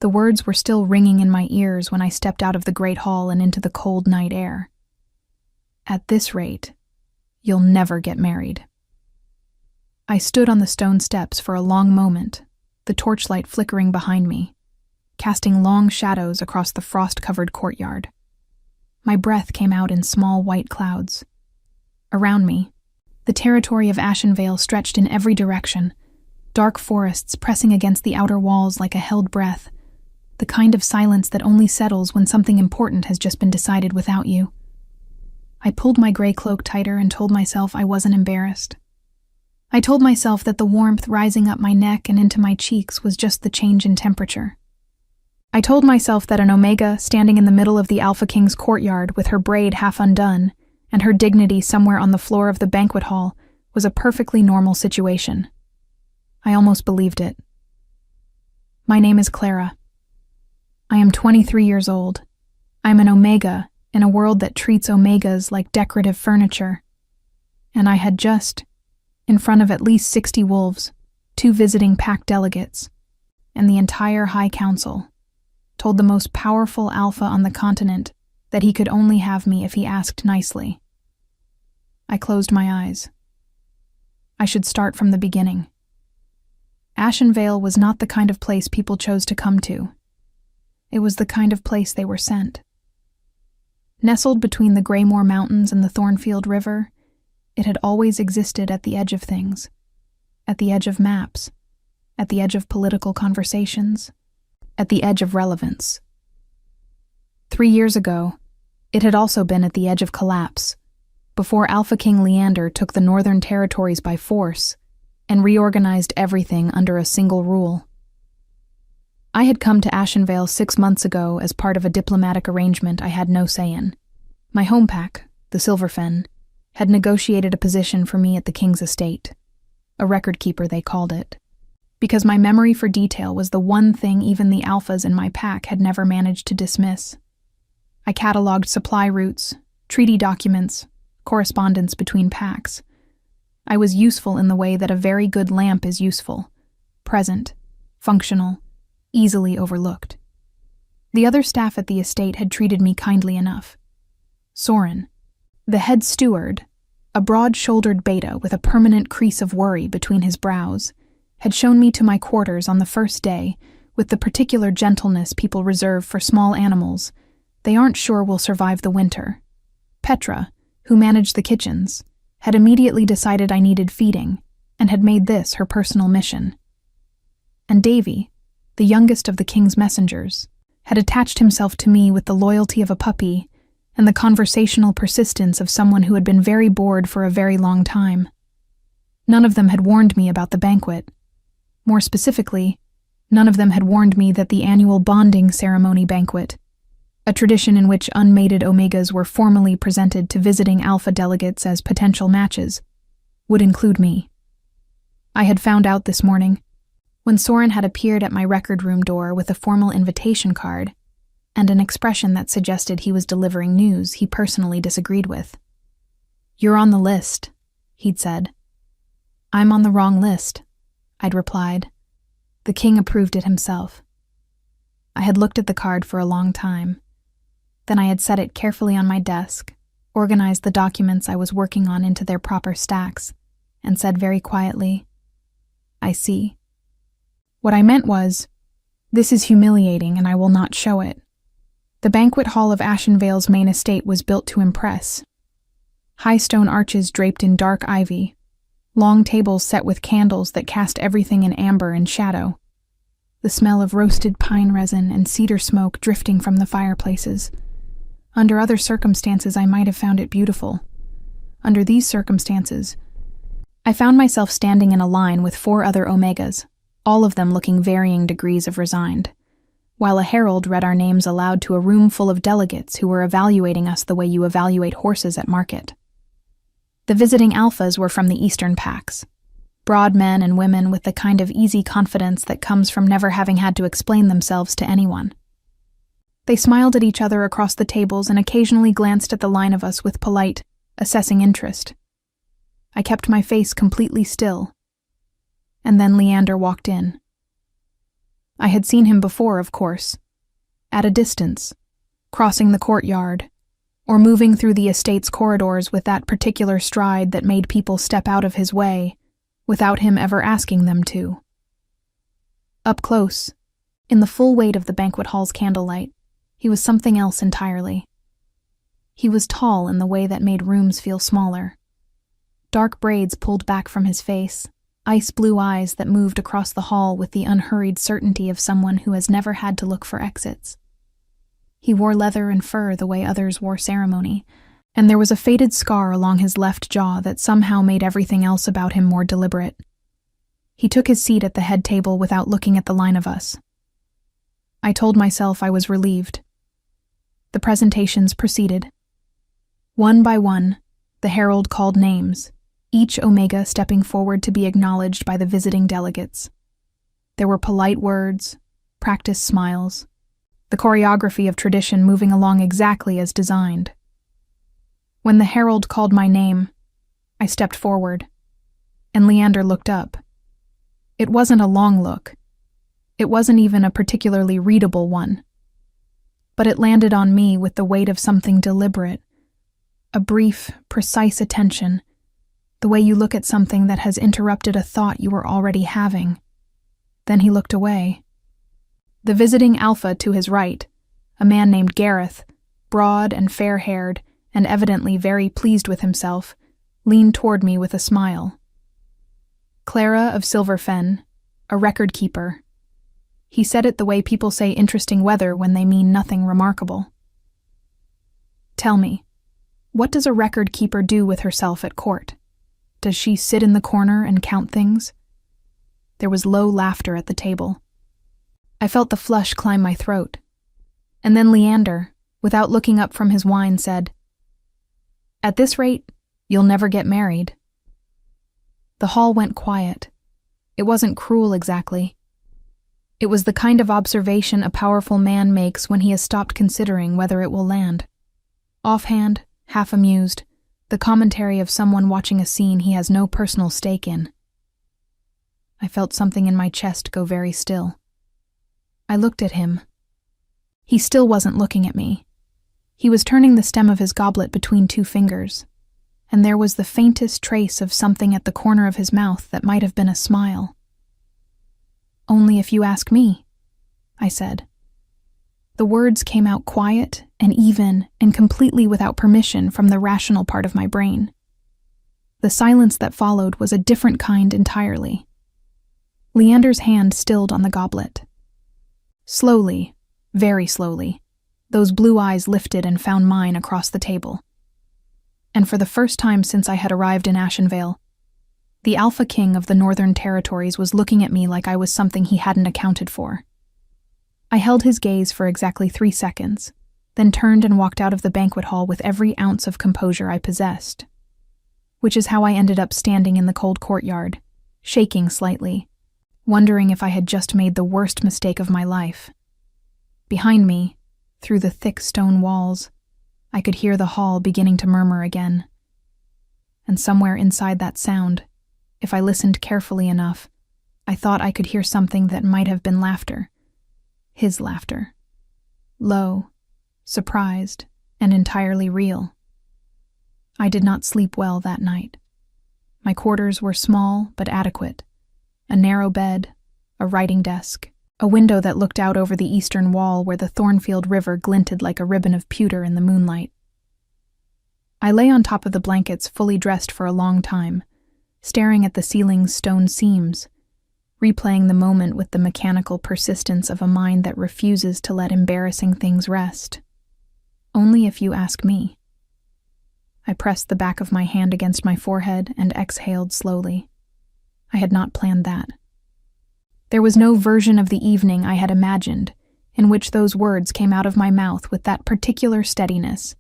The words were still ringing in my ears when I stepped out of the great hall and into the cold night air. At this rate, you'll never get married. I stood on the stone steps for a long moment, the torchlight flickering behind me, casting long shadows across the frost-covered courtyard. My breath came out in small white clouds. Around me, the territory of Ashenvale stretched in every direction, dark forests pressing against the outer walls like a held breath, the kind of silence that only settles when something important has just been decided without you. I pulled my gray cloak tighter and told myself I wasn't embarrassed. I told myself that the warmth rising up my neck and into my cheeks was just the change in temperature. I told myself that an Omega standing in the middle of the AlphaKing's courtyard with her braid half undone and her dignity somewhere on the floor of the banquet hall was a perfectly normal situation. I almost believed it. My name is Clara. I am 23 years old. I am an Omega in a world that treats Omegas like decorative furniture. And I had just, in front of at least 60 wolves, 2 visiting pack delegates, and the entire High Council, told the most powerful alpha on the continent that he could only have me if he asked nicely. I closed my eyes. I should start from the beginning. Ashenvale was not the kind of place people chose to come to. It was the kind of place they were sent. Nestled between the Greymore Mountains and the Thornfield River, it had always existed at the edge of things, at the edge of maps, at the edge of political conversations, at the edge of relevance. 3 years ago, it had also been at the edge of collapse, before AlphaKing Leander took the Northern Territories by force and reorganized everything under a single rule. I had come to Ashenvale 6 months ago as part of a diplomatic arrangement I had no say in. My home pack, the Silverfen, had negotiated a position for me at the king's estate. A record keeper, they called it. Because my memory for detail was the one thing even the alphas in my pack had never managed to dismiss. I cataloged supply routes, treaty documents, correspondence between packs. I was useful in the way that a very good lamp is useful, present, functional, easily overlooked. The other staff at the estate had treated me kindly enough. Soren, the head steward, a broad-shouldered beta with a permanent crease of worry between his brows, had shown me to my quarters on the first day with the particular gentleness people reserve for small animals they aren't sure will survive the winter. Petra, who managed the kitchens, had immediately decided I needed feeding and had made this her personal mission. And Davy, the youngest of the king's messengers, had attached himself to me with the loyalty of a puppy and the conversational persistence of someone who had been very bored for a very long time. None of them had warned me about the banquet. More specifically, none of them had warned me that the annual bonding ceremony banquet, a tradition in which unmated Omegas were formally presented to visiting alpha delegates as potential matches, would include me. I had found out this morning, when Soren had appeared at my record room door with a formal invitation card and an expression that suggested he was delivering news he personally disagreed with. "You're on the list," he'd said. "I'm on the wrong list," I'd replied. The king approved it himself. I had looked at the card for a long time. Then I had set it carefully on my desk, organized the documents I was working on into their proper stacks, and said very quietly, "I see." What I meant was, this is humiliating and I will not show it. The banquet hall of Ashenvale's main estate was built to impress. High stone arches draped in dark ivy, long tables set with candles that cast everything in amber and shadow, the smell of roasted pine resin and cedar smoke drifting from the fireplaces. Under other circumstances, I might have found it beautiful. Under these circumstances, I found myself standing in a line with 4 other Omegas, all of them looking varying degrees of resigned, while a herald read our names aloud to a room full of delegates who were evaluating us the way you evaluate horses at market. The visiting alphas were from the eastern packs, broad men and women with the kind of easy confidence that comes from never having had to explain themselves to anyone. They smiled at each other across the tables and occasionally glanced at the line of us with polite, assessing interest. I kept my face completely still, and then Leander walked in. I had seen him before, of course, at a distance, crossing the courtyard, or moving through the estate's corridors with that particular stride that made people step out of his way without him ever asking them to. Up close, in the full weight of the banquet hall's candlelight, he was something else entirely. He was tall in the way that made rooms feel smaller. Dark braids pulled back from his face, ice blue eyes that moved across the hall with the unhurried certainty of someone who has never had to look for exits. He wore leather and fur the way others wore ceremony, and there was a faded scar along his left jaw that somehow made everything else about him more deliberate. He took his seat at the head table without looking at the line of us. I told myself I was relieved. The presentations proceeded. One by one, the herald called names, each Omega stepping forward to be acknowledged by the visiting delegates. There were polite words, practiced smiles, the choreography of tradition moving along exactly as designed. When the herald called my name, I stepped forward, and Leander looked up. It wasn't a long look. It wasn't even a particularly readable one. But it landed on me with the weight of something deliberate, a brief, precise attention, the way you look at something that has interrupted a thought you were already having. Then he looked away. The visiting Alpha to his right, a man named Gareth, broad and fair-haired, and evidently very pleased with himself, leaned toward me with a smile. Clara of Silverfen, a record keeper. He said it the way people say interesting weather when they mean nothing remarkable. Tell me, what does a record keeper do with herself at court? Does she sit in the corner and count things? There was low laughter at the table. I felt the flush climb my throat. And then Leander, without looking up from his wine, said, "At this rate, you'll never get married." The hall went quiet. It wasn't cruel exactly. It was the kind of observation a powerful man makes when he has stopped considering whether it will land. Offhand, half amused, the commentary of someone watching a scene he has no personal stake in. I felt something in my chest go very still. I looked at him. He still wasn't looking at me. He was turning the stem of his goblet between two fingers, and there was the faintest trace of something at the corner of his mouth that might have been a smile. "Only if you ask me," I said. The words came out quiet and even and completely without permission from the rational part of my brain. The silence that followed was a different kind entirely. Leander's hand stilled on the goblet. Slowly, very slowly, those blue eyes lifted and found mine across the table. And for the first time since I had arrived in Ashenvale, the AlphaKing of the Northern Territories was looking at me like I was something he hadn't accounted for. I held his gaze for exactly 3 seconds, then turned and walked out of the banquet hall with every ounce of composure I possessed. Which is how I ended up standing in the cold courtyard, shaking slightly, wondering if I had just made the worst mistake of my life. Behind me, through the thick stone walls, I could hear the hall beginning to murmur again. And somewhere inside that sound, if I listened carefully enough, I thought I could hear something that might have been laughter. His laughter. Low, surprised, and entirely real. I did not sleep well that night. My quarters were small but adequate. A narrow bed, a writing desk, a window that looked out over the eastern wall where the Thornfield River glinted like a ribbon of pewter in the moonlight. I lay on top of the blankets fully dressed for a long time, staring at the ceiling's stone seams, replaying the moment with the mechanical persistence of a mind that refuses to let embarrassing things rest. Only if you ask me. I pressed the back of my hand against my forehead and exhaled slowly. I had not planned that. There was no version of the evening I had imagined in which those words came out of my mouth with that particular steadiness,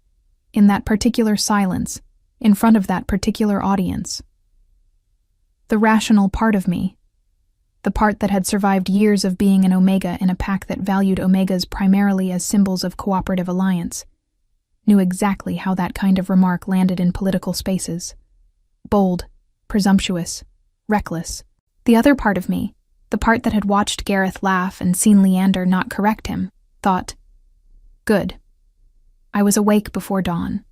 in that particular silence, in front of that particular audience. The rational part of me, the part that had survived years of being an Omega in a pack that valued Omegas primarily as symbols of cooperative alliance, knew exactly how that kind of remark landed in political spaces. Bold, presumptuous, reckless. The other part of me, the part that had watched Gareth laugh and seen Leander not correct him, thought, "Good." I was awake before dawn.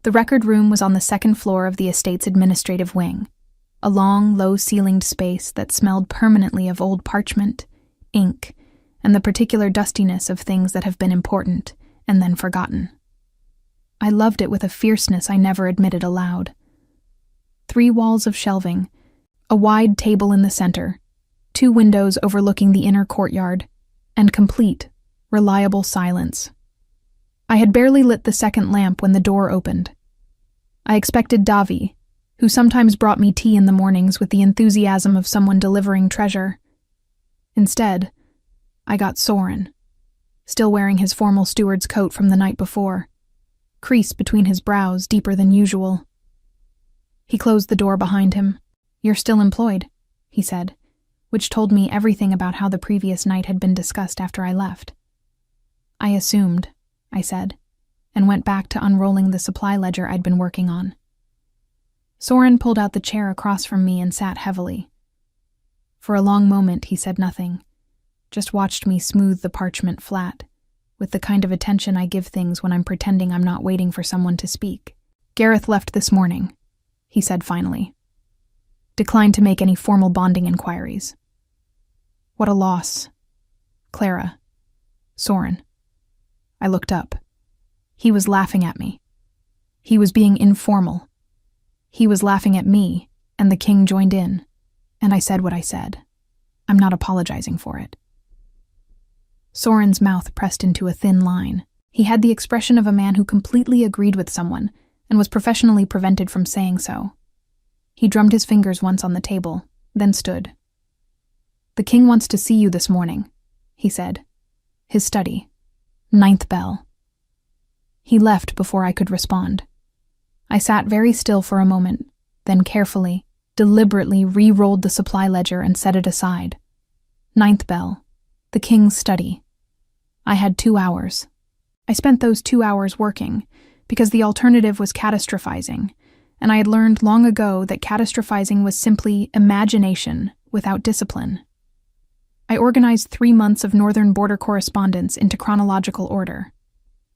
The record room was on the second floor of the estate's administrative wing, a long, low-ceilinged space that smelled permanently of old parchment, ink, and the particular dustiness of things that have been important and then forgotten. I loved it with a fierceness I never admitted aloud. 3 walls of shelving, a wide table in the center, 2 windows overlooking the inner courtyard, and complete, reliable silence. I had barely lit the second lamp when the door opened. I expected Davi, who sometimes brought me tea in the mornings with the enthusiasm of someone delivering treasure. Instead, I got Soren, still wearing his formal steward's coat from the night before, crease between his brows deeper than usual. He closed the door behind him. "You're still employed," he said, which told me everything about how the previous night had been discussed after I left. "I assumed," I said, and went back to unrolling the supply ledger I'd been working on. Soren pulled out the chair across from me and sat heavily. For a long moment he said nothing, just watched me smooth the parchment flat, with the kind of attention I give things when I'm pretending I'm not waiting for someone to speak. "Gareth left this morning," he said finally. "Declined to make any formal bonding inquiries." "What a loss." "Clara." "Soren." I looked up. He was laughing at me. He was being informal. He was laughing at me, and the king joined in, and I said what I said. I'm not apologizing for it. Soren's mouth pressed into a thin line. He had the expression of a man who completely agreed with someone and was professionally prevented from saying so. He drummed his fingers once on the table, then stood. "The king wants to see you this morning," he said. "His study. 9th bell." He left before I could respond. I sat very still for a moment, then carefully, deliberately re-rolled the supply ledger and set it aside. 9th bell. The king's study. I had 2 hours. I spent those 2 hours working, because the alternative was catastrophizing, and I had learned long ago that catastrophizing was simply imagination without discipline. I organized 3 months of northern border correspondence into chronological order.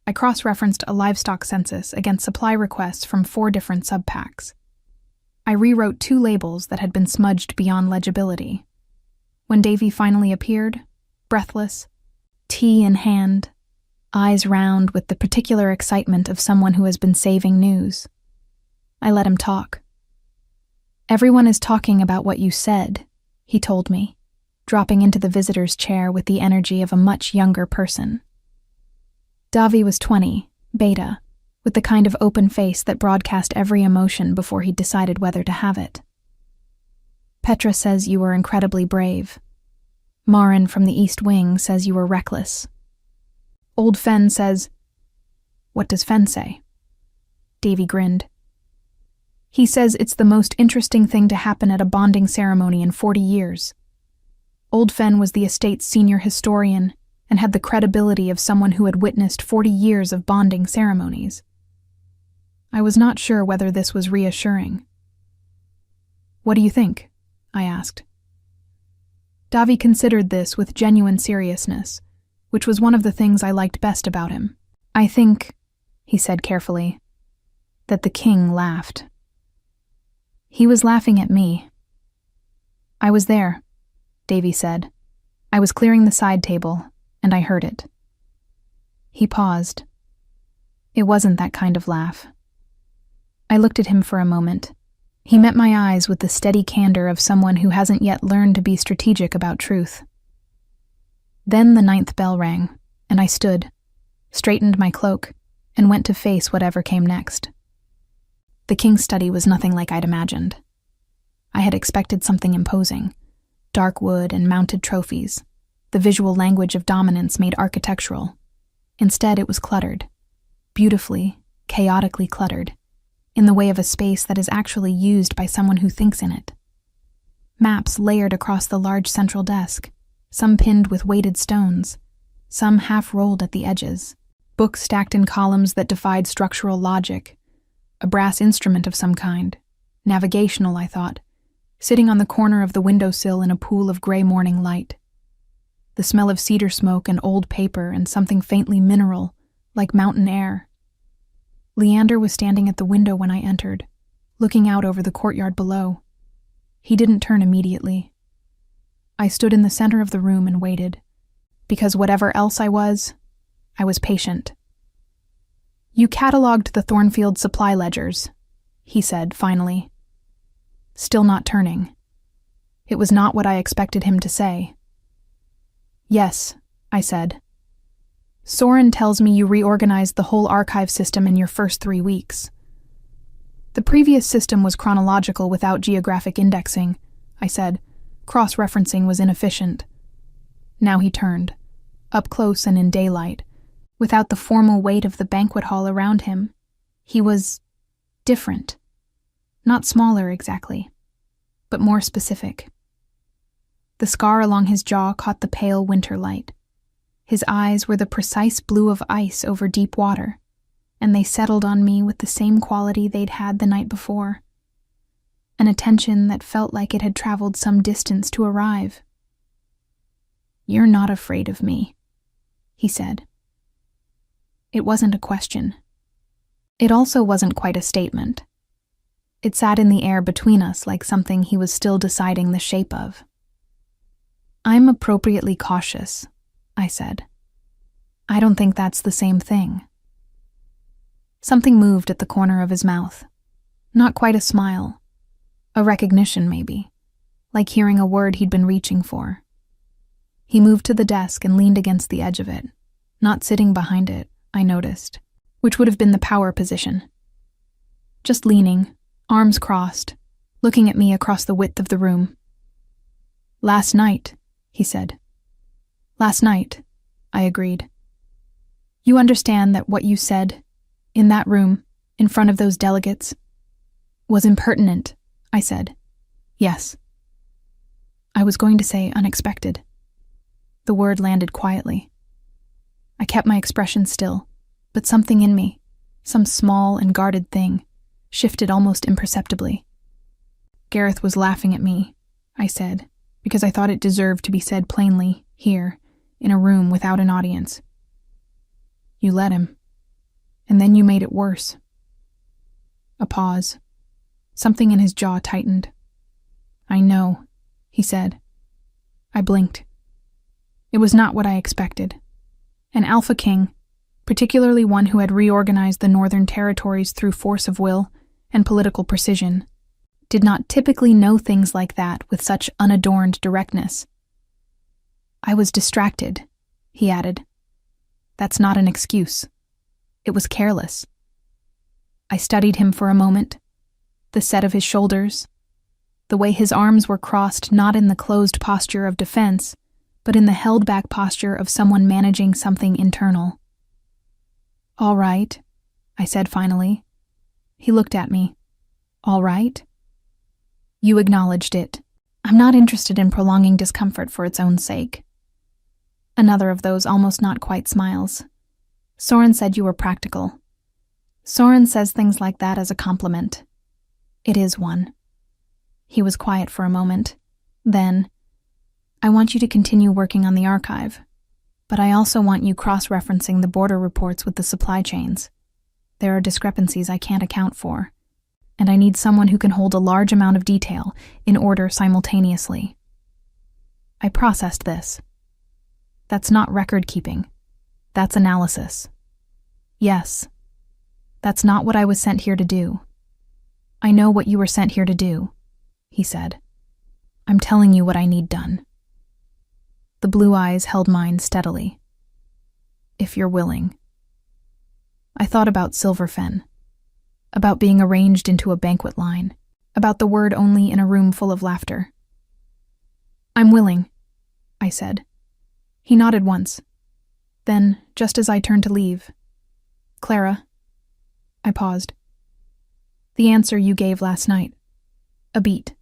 I cross-referenced a livestock census against supply requests from 4 different subpacks. I rewrote 2 labels that had been smudged beyond legibility. When Davy finally appeared, breathless, tea in hand, eyes round with the particular excitement of someone who has been saving news, I let him talk. "Everyone is talking about what you said," he told me, dropping into the visitor's chair with the energy of a much younger person. Davi was 20, beta, with the kind of open face that broadcast every emotion before he decided whether to have it. "Petra says you were incredibly brave. Marin from the East Wing says you were reckless. Old Fen says—" "What does Fen say?" Davy grinned. "He says it's the most interesting thing to happen at a bonding ceremony in 40 years. Old Fen was the estate's senior historian and had the credibility of someone who had witnessed 40 years of bonding ceremonies." I was not sure whether this was reassuring. "What do you think?" I asked. Davi considered this with genuine seriousness, which was one of the things I liked best about him. "I think," he said carefully, "that the king laughed." "He was laughing at me." "I was there," Davy said. "I was clearing the side table, and I heard it." He paused. It wasn't that kind of laugh. I looked at him for a moment. He met my eyes with the steady candor of someone who hasn't yet learned to be strategic about truth. Then the 9th bell rang, and I stood, straightened my cloak, and went to face whatever came next. The king's study was nothing like I'd imagined. I had expected something imposing, dark wood and mounted trophies, the visual language of dominance made architectural. Instead, it was cluttered, beautifully, chaotically cluttered, in the way of a space that is actually used by someone who thinks in it. Maps layered across the large central desk, some pinned with weighted stones, some half-rolled at the edges, books stacked in columns that defied structural logic, a brass instrument of some kind, navigational, I thought, sitting on the corner of the windowsill in a pool of gray morning light. The smell of cedar smoke and old paper and something faintly mineral, like mountain air. Leander was standing at the window when I entered, looking out over the courtyard below. He didn't turn immediately. I stood in the center of the room and waited, because whatever else I was patient. "You cataloged the Thornfield supply ledgers," he said, finally. Still not turning. It was not what I expected him to say. "Yes," I said. "Soren tells me you reorganized the whole archive system in your first 3 weeks." "The previous system was chronological without geographic indexing," I said. "Cross-referencing was inefficient." Now he turned, up close and in daylight, without the formal weight of the banquet hall around him. He was different. Not smaller exactly, but more specific. The scar along his jaw caught the pale winter light. His eyes were the precise blue of ice over deep water, and they settled on me with the same quality they'd had the night before. An attention that felt like it had traveled some distance to arrive. "You're not afraid of me," he said. It wasn't a question. It also wasn't quite a statement. It sat in the air between us like something he was still deciding the shape of. "I'm appropriately cautious," I said. "I don't think that's the same thing." Something moved at the corner of his mouth. Not quite a smile. A recognition, maybe. Like hearing a word he'd been reaching for. He moved to the desk and leaned against the edge of it, not sitting behind it, I noticed, which would have been the power position. Just leaning, arms crossed, looking at me across the width of the room. "Last night," he said. "Last night," I agreed. "You understand that what you said, in that room, in front of those delegates, was impertinent," I said. "Yes." I was going to say unexpected. The word landed quietly. I kept my expression still, but something in me, some small and guarded thing, shifted almost imperceptibly. "Gareth was laughing at me," I said, because I thought it deserved to be said plainly, here, in a room without an audience. "You let him. And then you made it worse." A pause. Something in his jaw tightened. "I know," he said. I blinked. It was not what I expected. An AlphaKing, particularly one who had reorganized the Northern Territories through force of will and political precision, did not typically know things like that with such unadorned directness. "I was distracted," he added. "That's not an excuse. It was careless." I studied him for a moment, the set of his shoulders, the way his arms were crossed not in the closed posture of defense, but in the held-back posture of someone managing something internal. "All right," I said finally. He looked at me. "All right?" "You acknowledged it. I'm not interested in prolonging discomfort for its own sake." Another of those almost not quite smiles. "Soren said you were practical." "Soren says things like that as a compliment." "It is one." He was quiet for a moment. Then, "I want you to continue working on the archive, but I also want you cross-referencing the border reports with the supply chains. There are discrepancies I can't account for, and I need someone who can hold a large amount of detail in order simultaneously." I processed this. That's not record-keeping. That's analysis. Yes. That's not what I was sent here to do. "I know what you were sent here to do," he said. "I'm telling you what I need done." The blue eyes held mine steadily. "If you're willing." I thought about Silverfen, about being arranged into a banquet line, about the word only in a room full of laughter. "I'm willing," I said. He nodded once. Then, just as I turned to leave, "Clara." I paused. "The answer you gave last night." A beat.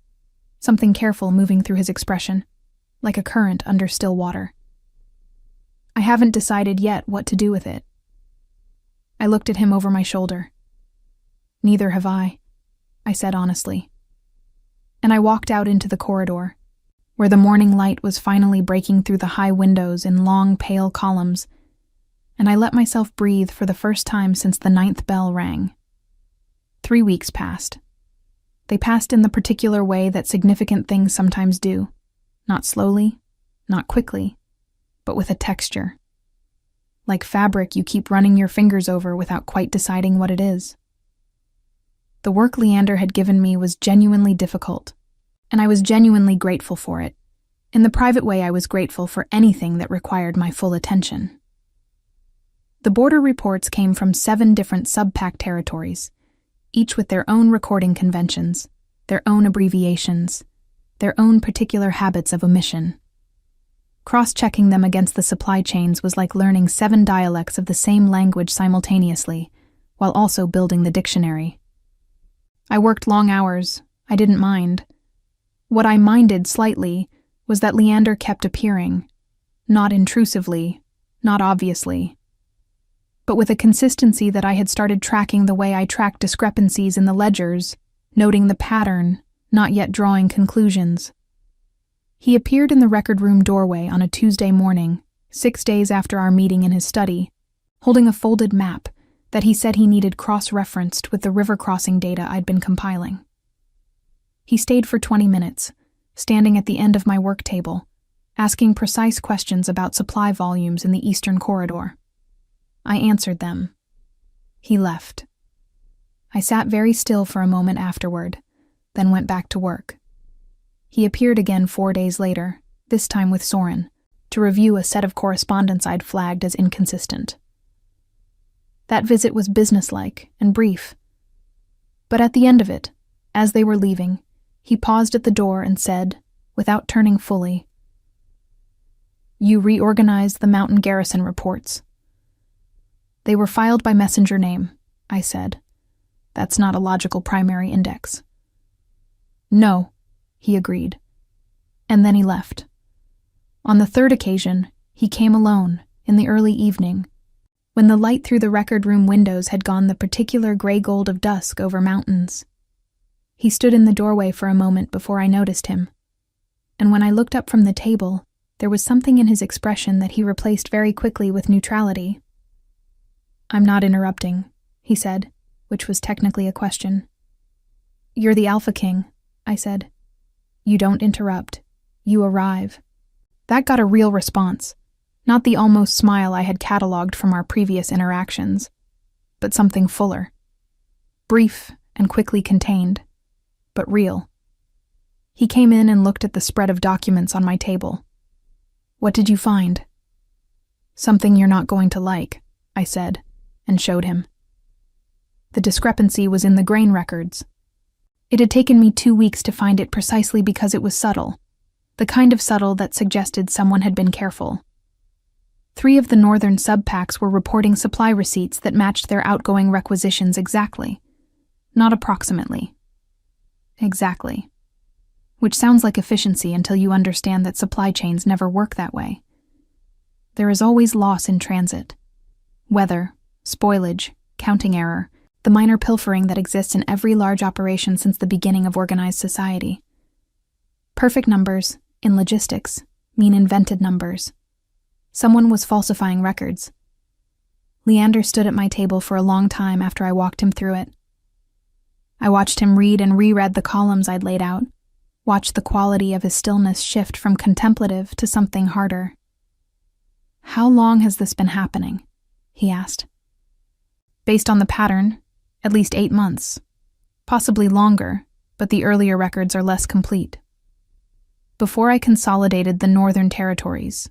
Something careful moving through his expression, like a current under still water. "I haven't decided yet what to do with it." I looked at him over my shoulder. "Neither have I," said honestly. and I walked out into the corridor, where the morning light was finally breaking through the high windows in long, pale columns, and I let myself breathe for the first time since the 9th bell rang. 3 weeks passed. They passed in the particular way that significant things sometimes do, not slowly, not quickly, but with a texture. Like fabric you keep running your fingers over without quite deciding what it is. The work Leander had given me was genuinely difficult, and I was genuinely grateful for it. In the private way, I was grateful for anything that required my full attention. The border reports came from 7 different sub-pack territories, each with their own recording conventions, their own abbreviations, their own particular habits of omission. Cross-checking them against the supply chains was like learning 7 dialects of the same language simultaneously, while also building the dictionary. I worked long hours. I didn't mind. What I minded slightly was that Leander kept appearing, not intrusively, not obviously, but with a consistency that I had started tracking the way I tracked discrepancies in the ledgers, noting the pattern, not yet drawing conclusions. He appeared in the record room doorway on a Tuesday morning, 6 days after our meeting in his study, holding a folded map that he said he needed cross-referenced with the river crossing data I'd been compiling. He stayed for 20 minutes, standing at the end of my work table, asking precise questions about supply volumes in the eastern corridor. I answered them. He left. I sat very still for a moment afterward, then went back to work. He appeared again 4 days later, this time with Soren, to review a set of correspondence I'd flagged as inconsistent. That visit was businesslike and brief. But at the end of it, as they were leaving, he paused at the door and said, without turning fully, "You reorganized the mountain garrison reports." "They were filed by messenger name," I said. "That's not a logical primary index." "No," he agreed. And then he left. On the 3rd occasion, he came alone, in the early evening, when the light through the record room windows had gone the particular gray-gold of dusk over mountains. He stood in the doorway for a moment before I noticed him, and when I looked up from the table, there was something in his expression that he replaced very quickly with neutrality. "I'm not interrupting," he said, which was technically a question. "You're the AlphaKing," I said. "You don't interrupt. You arrive." That got a real response, not the almost smile I had catalogued from our previous interactions, but something fuller. Brief and quickly contained, but real. He came in and looked at the spread of documents on my table. "What did you find?" "Something you're not going to like," I said, and showed him. The discrepancy was in the grain records. It had taken me 2 weeks to find it precisely because it was subtle, the kind of subtle that suggested someone had been careful. 3 of the northern sub-packs were reporting supply receipts that matched their outgoing requisitions exactly, not approximately. Exactly. Which sounds like efficiency until you understand that supply chains never work that way. There is always loss in transit. Weather, spoilage, counting error, the minor pilfering that exists in every large operation since the beginning of organized society. Perfect numbers, in logistics, mean invented numbers. Someone was falsifying records. Leander stood at my table for a long time after I walked him through it. I watched him read and reread the columns I'd laid out, watched the quality of his stillness shift from contemplative to something harder. "How long has this been happening?" he asked. "Based on the pattern, at least 8 months. Possibly longer, but the earlier records are less complete. Before I consolidated the northern territories.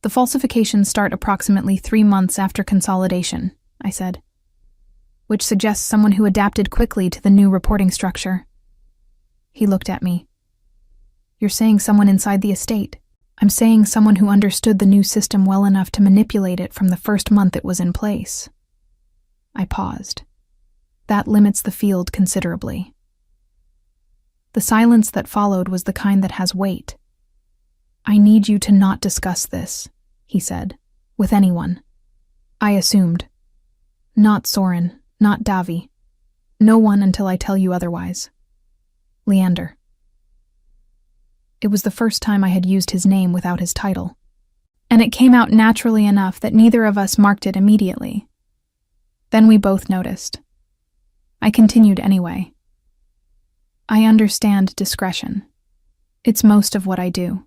The falsifications start approximately 3 months after consolidation," I said, "which suggests someone who adapted quickly to the new reporting structure." He looked at me. "You're saying someone inside the estate?" "I'm saying someone who understood the new system well enough to manipulate it from the first month it was in place." I paused. That limits the field considerably. The silence that followed was the kind that has weight. "I need you to not discuss this," he said, "with anyone." I assumed. "Not Soren, not Davi. No one until I tell you otherwise." Leander. It was the first time I had used his name without his title, and it came out naturally enough that neither of us marked it immediately. Then we both noticed. I continued anyway. I understand discretion. It's most of what I do.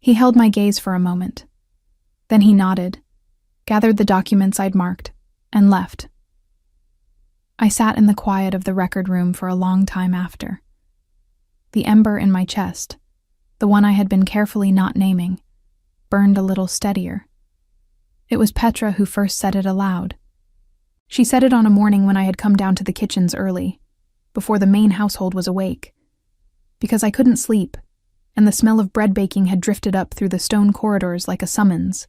He held my gaze for a moment. Then he nodded, gathered the documents I'd marked, and left. I sat in the quiet of the record room for a long time after. The ember in my chest, the one I had been carefully not naming, burned a little steadier. It was Petra who first said it aloud. She said it on a morning when I had come down to the kitchens early, before the main household was awake, because I couldn't sleep, and the smell of bread baking had drifted up through the stone corridors like a summons.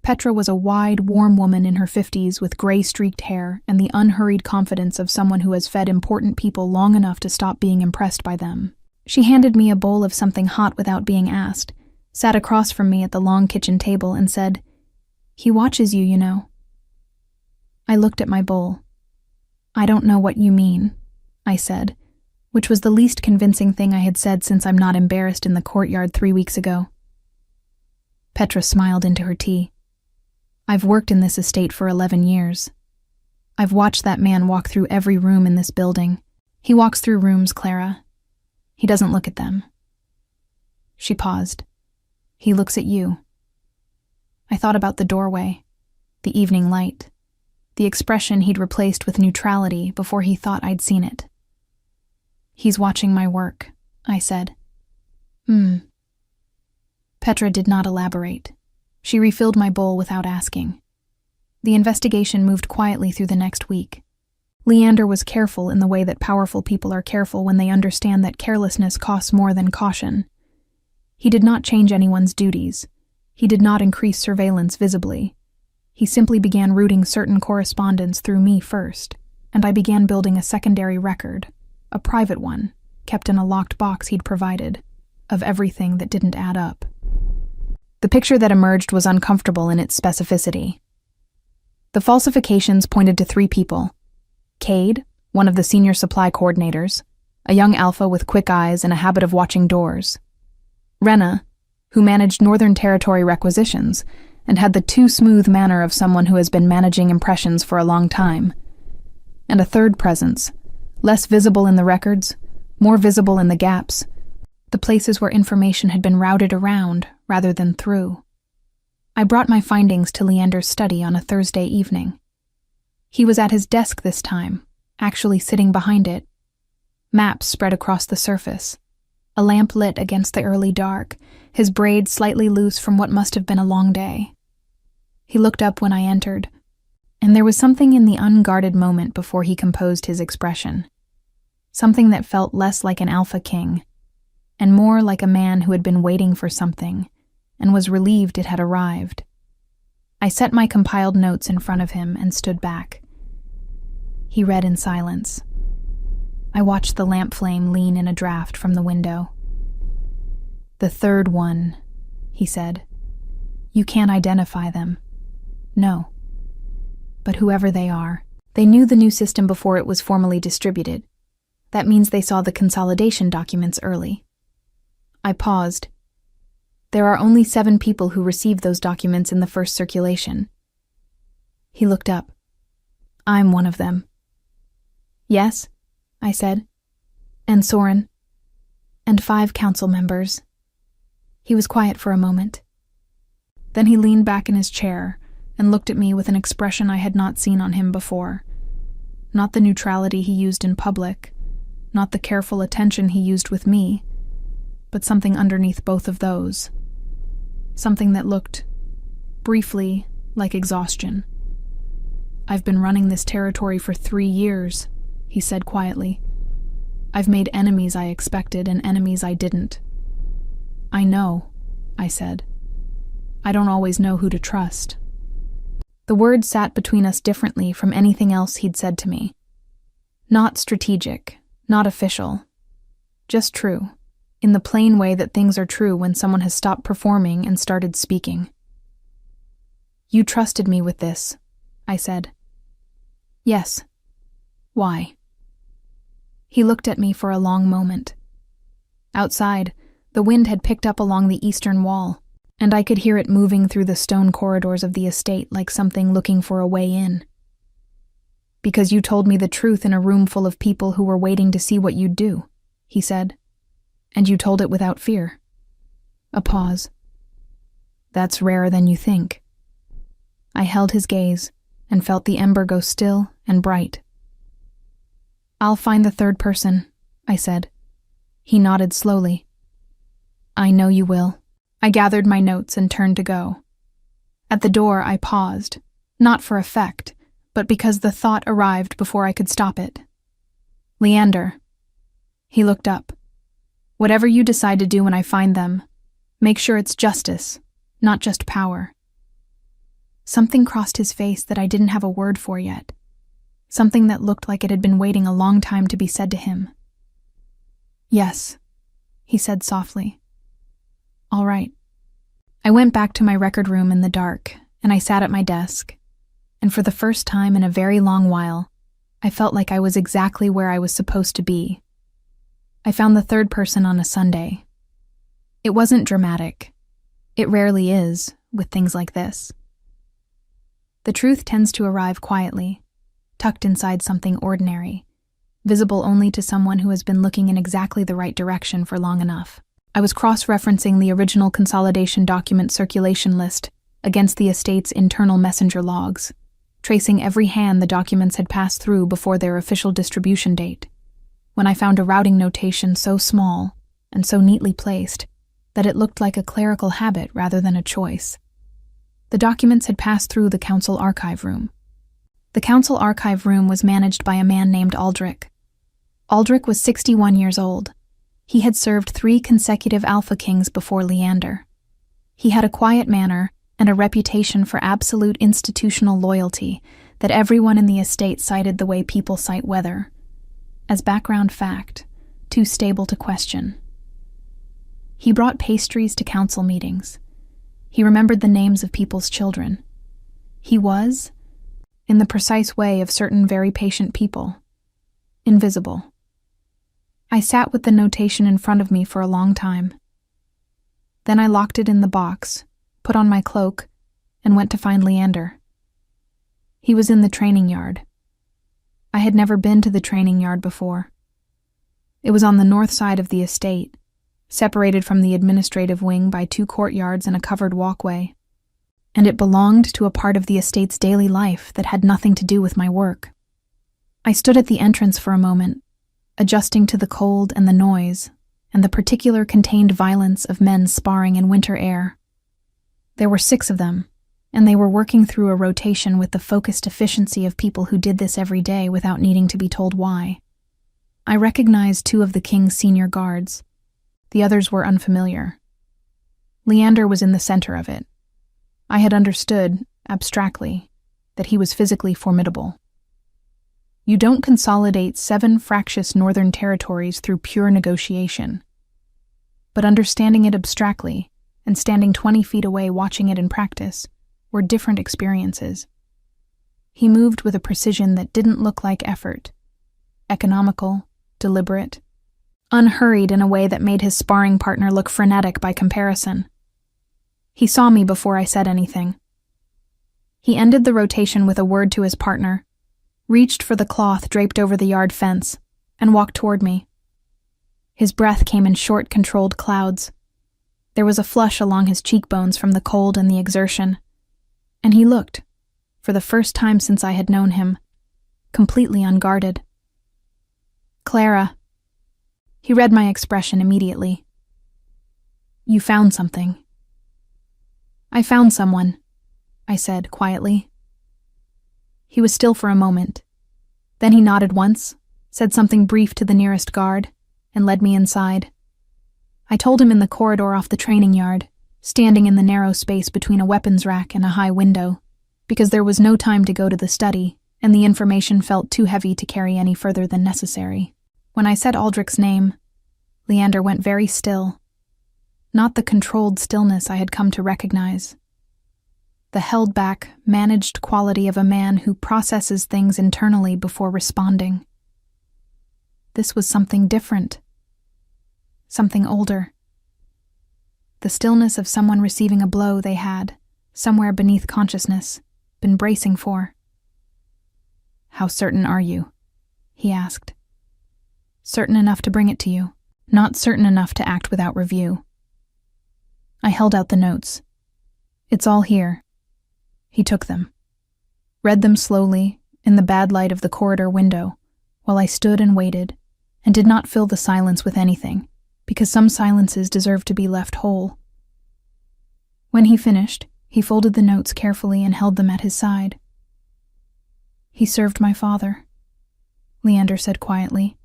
Petra was a wide, warm woman in her 50s with gray-streaked hair and the unhurried confidence of someone who has fed important people long enough to stop being impressed by them. She handed me a bowl of something hot without being asked, sat across from me at the long kitchen table, and said, "He watches you, you know." I looked at my bowl. "I don't know what you mean," I said, which was the least convincing thing I had said since I'm not embarrassed in the courtyard 3 weeks ago. Petra smiled into her tea. "I've worked in this estate for 11 years. I've watched that man walk through every room in this building. He walks through rooms, Clara. He doesn't look at them." She paused. "He looks at you." I thought about the doorway, the evening light, the expression he'd replaced with neutrality before he thought I'd seen it. "He's watching my work," I said. Petra did not elaborate. She refilled my bowl without asking. The investigation moved quietly through the next week. Leander was careful in the way that powerful people are careful when they understand that carelessness costs more than caution. He did not change anyone's duties. He did not increase surveillance visibly. He simply began routing certain correspondence through me first, and I began building a secondary record, a private one, kept in a locked box he'd provided, of everything that didn't add up. The picture that emerged was uncomfortable in its specificity. The falsifications pointed to 3 people. Cade, one of the senior supply coordinators, a young alpha with quick eyes and a habit of watching doors. Rena, who managed Northern Territory requisitions and had the too smooth manner of someone who has been managing impressions for a long time. And a third presence, less visible in the records, more visible in the gaps, the places where information had been routed around rather than through. I brought my findings to Leander's study on a Thursday evening. He was at his desk this time, actually sitting behind it. Maps spread across the surface, a lamp lit against the early dark, his braids slightly loose from what must have been a long day. He looked up when I entered, and there was something in the unguarded moment before he composed his expression. Something that felt less like an AlphaKing, and more like a man who had been waiting for something, and was relieved it had arrived. I set my compiled notes in front of him and stood back. He read in silence. I watched the lamp flame lean in a draft from the window. "The third one," he said. "You can't identify them. No. But whoever they are, they knew the new system before it was formally distributed. That means they saw the consolidation documents early." I paused. "There are only 7 people who received those documents in the first circulation." He looked up. "I'm one of them." "Yes," I said. "And Soren." "And 5 council members." He was quiet for a moment. Then he leaned back in his chair and looked at me with an expression I had not seen on him before. Not the neutrality he used in public, not the careful attention he used with me, but something underneath both of those. Something that looked, briefly, like exhaustion. "I've been running this territory for 3 years, he said quietly. "I've made enemies I expected and enemies I didn't." "I know," I said. "I don't always know who to trust." The words sat between us differently from anything else he'd said to me. Not strategic, not official, just true, in the plain way that things are true when someone has stopped performing and started speaking. "You trusted me with this," I said. "Yes. Why?" He looked at me for a long moment. Outside, the wind had picked up along the eastern wall, and I could hear it moving through the stone corridors of the estate like something looking for a way in. "Because you told me the truth in a room full of people who were waiting to see what you'd do," he said. "And you told it without fear." A pause. "That's rarer than you think." I held his gaze and felt the ember go still and bright. "I'll find the third person," I said. He nodded slowly. "I know you will." I gathered my notes and turned to go. At the door, I paused, not for effect, but because the thought arrived before I could stop it. "Leander." He looked up. "Whatever you decide to do when I find them, make sure it's justice, not just power." Something crossed his face that I didn't have a word for yet. Something that looked like it had been waiting a long time to be said to him. "Yes," he said softly. "All right." I went back to my record room in the dark, and I sat at my desk. And for the first time in a very long while, I felt like I was exactly where I was supposed to be. I found the third person on a Sunday. It wasn't dramatic. It rarely is, with things like this. The truth tends to arrive quietly, tucked inside something ordinary, visible only to someone who has been looking in exactly the right direction for long enough. I was cross-referencing the original consolidation document circulation list against the estate's internal messenger logs, tracing every hand the documents had passed through before their official distribution date, when I found a routing notation so small and so neatly placed that it looked like a clerical habit rather than a choice. The documents had passed through the council archive room. The council archive room was managed by a man named Aldrich. Aldrich was 61 years old. He had served 3 consecutive Alpha Kings before Leander. He had a quiet manner and a reputation for absolute institutional loyalty that everyone in the estate cited the way people cite weather, as background fact, too stable to question. He brought pastries to council meetings. He remembered the names of people's children. He was, in the precise way of certain very patient people, invisible. I sat with the notation in front of me for a long time. Then I locked it in the box, put on my cloak, and went to find Leander. He was in the training yard. I had never been to the training yard before. It was on the north side of the estate, separated from the administrative wing by 2 courtyards and a covered walkway, and it belonged to a part of the estate's daily life that had nothing to do with my work. I stood at the entrance for a moment, adjusting to the cold and the noise, and the particular contained violence of men sparring in winter air. There were 6 of them, and they were working through a rotation with the focused efficiency of people who did this every day without needing to be told why. I recognized 2 of the king's senior guards. The others were unfamiliar. Leander was in the center of it. I had understood, abstractly, that he was physically formidable. You don't consolidate 7 fractious northern territories through pure negotiation. But understanding it abstractly and standing 20 feet away watching it in practice were different experiences. He moved with a precision that didn't look like effort. Economical, deliberate, unhurried in a way that made his sparring partner look frenetic by comparison. He saw me before I said anything. He ended the rotation with a word to his partner, reached for the cloth draped over the yard fence, and walked toward me. His breath came in short, controlled clouds. There was a flush along his cheekbones from the cold and the exertion, and he looked, for the first time since I had known him, completely unguarded. "Clara." He read my expression immediately. "You found something." "I found someone," I said quietly. He was still for a moment. Then he nodded once, said something brief to the nearest guard, and led me inside. I told him in the corridor off the training yard, standing in the narrow space between a weapons rack and a high window, because there was no time to go to the study, and the information felt too heavy to carry any further than necessary. When I said Aldrich's name, Leander went very still. Not the controlled stillness I had come to recognize. The held-back, managed quality of a man who processes things internally before responding. this was something different. Something older. The stillness of someone receiving a blow they had, somewhere beneath consciousness, been bracing for. "How certain are you?" he asked. "Certain enough to bring it to you, not certain enough to act without review." I held out the notes. "It's all here." He took them, read them slowly in the bad light of the corridor window, while I stood and waited, and did not fill the silence with anything, because some silences deserve to be left whole. When he finished, he folded the notes carefully and held them at his side. "He served my father," Leander said quietly,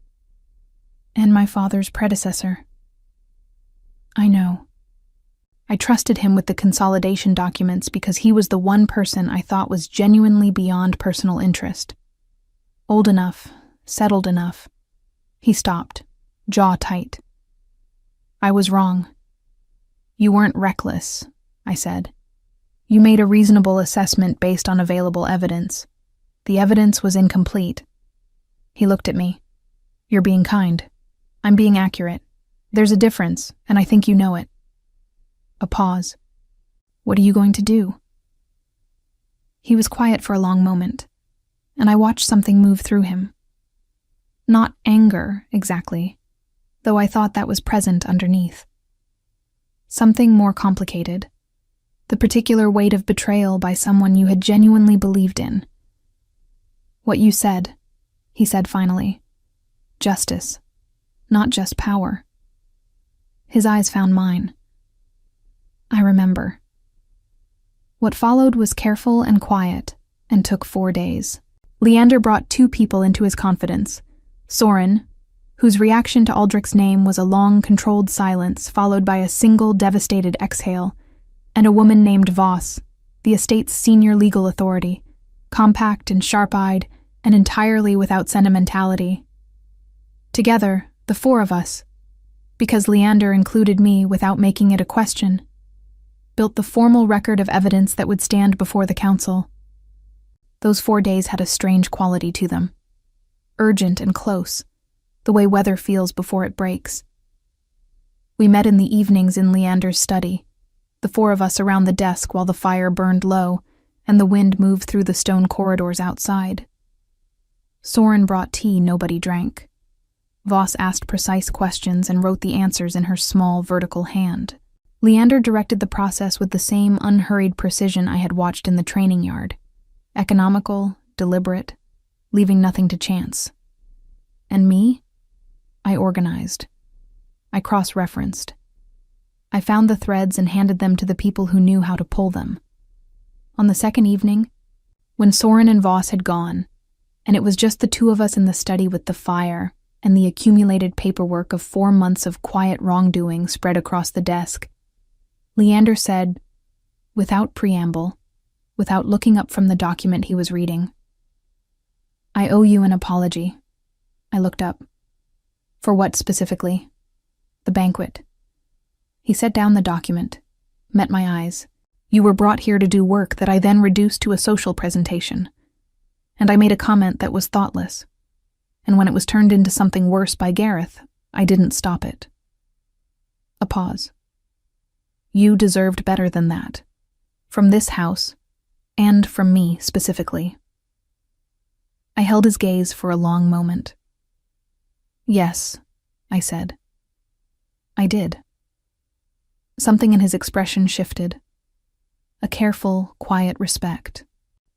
"and my father's predecessor." "I know. I trusted him with the consolidation documents because he was the one person I thought was genuinely beyond personal interest. Old enough, settled enough." He stopped, jaw tight. "I was wrong. You weren't reckless," I said. "You made a reasonable assessment based on available evidence. The evidence was incomplete." He looked at me. "You're being kind. I'm being accurate. There's a difference, and I think you know it." A pause. "What are you going to do?" He was quiet for a long moment, and I watched something move through him. Not anger, exactly, though I thought that was present underneath. Something more complicated. The particular weight of betrayal by someone you had genuinely believed in. "What you said," he said finally. "Justice, not just power." His eyes found mine. I remember. What followed was careful and quiet, and took 4 days. Leander brought 2 people into his confidence. Soren, whose reaction to Aldrich's name was a long, controlled silence followed by a single, devastated exhale, and a woman named Voss, the estate's senior legal authority, compact and sharp-eyed, and entirely without sentimentality. Together, the 4 of us, because Leander included me without making it a question, built the formal record of evidence that would stand before the council. Those 4 days had a strange quality to them. Urgent and close, the way weather feels before it breaks. We met in the evenings in Leander's study, the 4 of us around the desk while the fire burned low and the wind moved through the stone corridors outside. Soren brought tea nobody drank. Voss asked precise questions and wrote the answers in her small, vertical hand. Leander directed the process with the same unhurried precision I had watched in the training yard. Economical, deliberate, leaving nothing to chance. And me? I organized. I cross-referenced. I found the threads and handed them to the people who knew how to pull them. On the second evening, when Soren and Voss had gone, and it was just the 2 of us in the study with the fire and the accumulated paperwork of 4 months of quiet wrongdoing spread across the desk, Leander said, without preamble, without looking up from the document he was reading, "I owe you an apology." I looked up. "For what specifically?" "The banquet." He set down the document, met my eyes. "You were brought here to do work that I then reduced to a social presentation. And I made a comment that was thoughtless. And when it was turned into something worse by Gareth, I didn't stop it." A pause. "You deserved better than that. From this house, and from me specifically." I held his gaze for a long moment. "Yes," I said. "I did." Something in his expression shifted. A careful, quiet respect.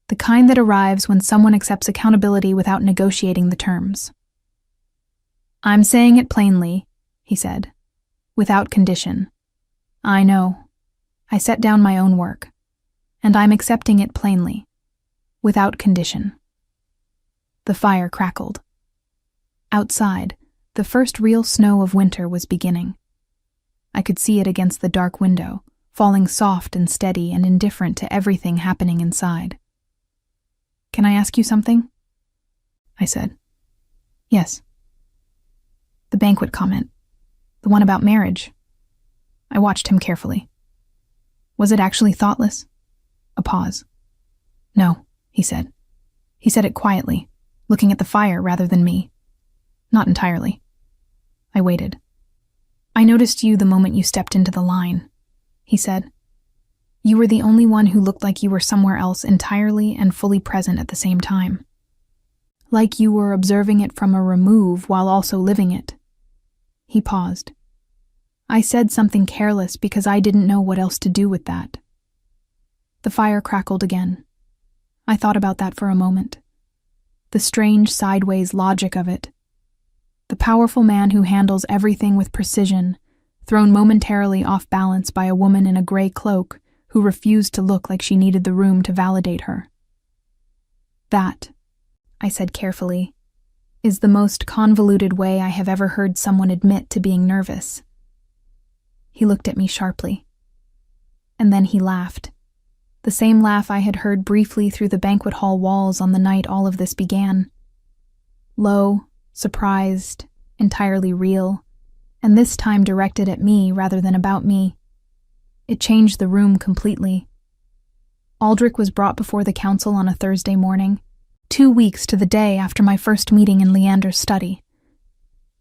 The kind that arrives when someone accepts accountability without negotiating the terms. "I'm saying it plainly," he said, "without condition. I know. I set down my own work, and I'm accepting it plainly, without condition." The fire crackled. Outside, the first real snow of winter was beginning. I could see it against the dark window, falling soft and steady and indifferent to everything happening inside. "Can I ask you something?" I said. "Yes." "The banquet comment. The one about marriage." I watched him carefully. "Was it actually thoughtless?" A pause. "No," he said. He said it quietly, looking at the fire rather than me. Not entirely. I waited. I noticed you the moment you stepped into the line, he said. You were the only one who looked like you were somewhere else entirely and fully present at the same time. Like you were observing it from a remove while also living it. He paused. I said something careless because I didn't know what else to do with that. The fire crackled again. I thought about that for a moment. The strange sideways logic of it. The powerful man who handles everything with precision, thrown momentarily off balance by a woman in a gray cloak who refused to look like she needed the room to validate her. That, I said carefully, is the most convoluted way I have ever heard someone admit to being nervous. He looked at me sharply. And then he laughed. The same laugh I had heard briefly through the banquet hall walls on the night all of this began. Low, surprised, entirely real, and this time directed at me rather than about me. It changed the room completely. Aldrich was brought before the council on a Thursday morning, 2 weeks to the day after my first meeting in Leander's study.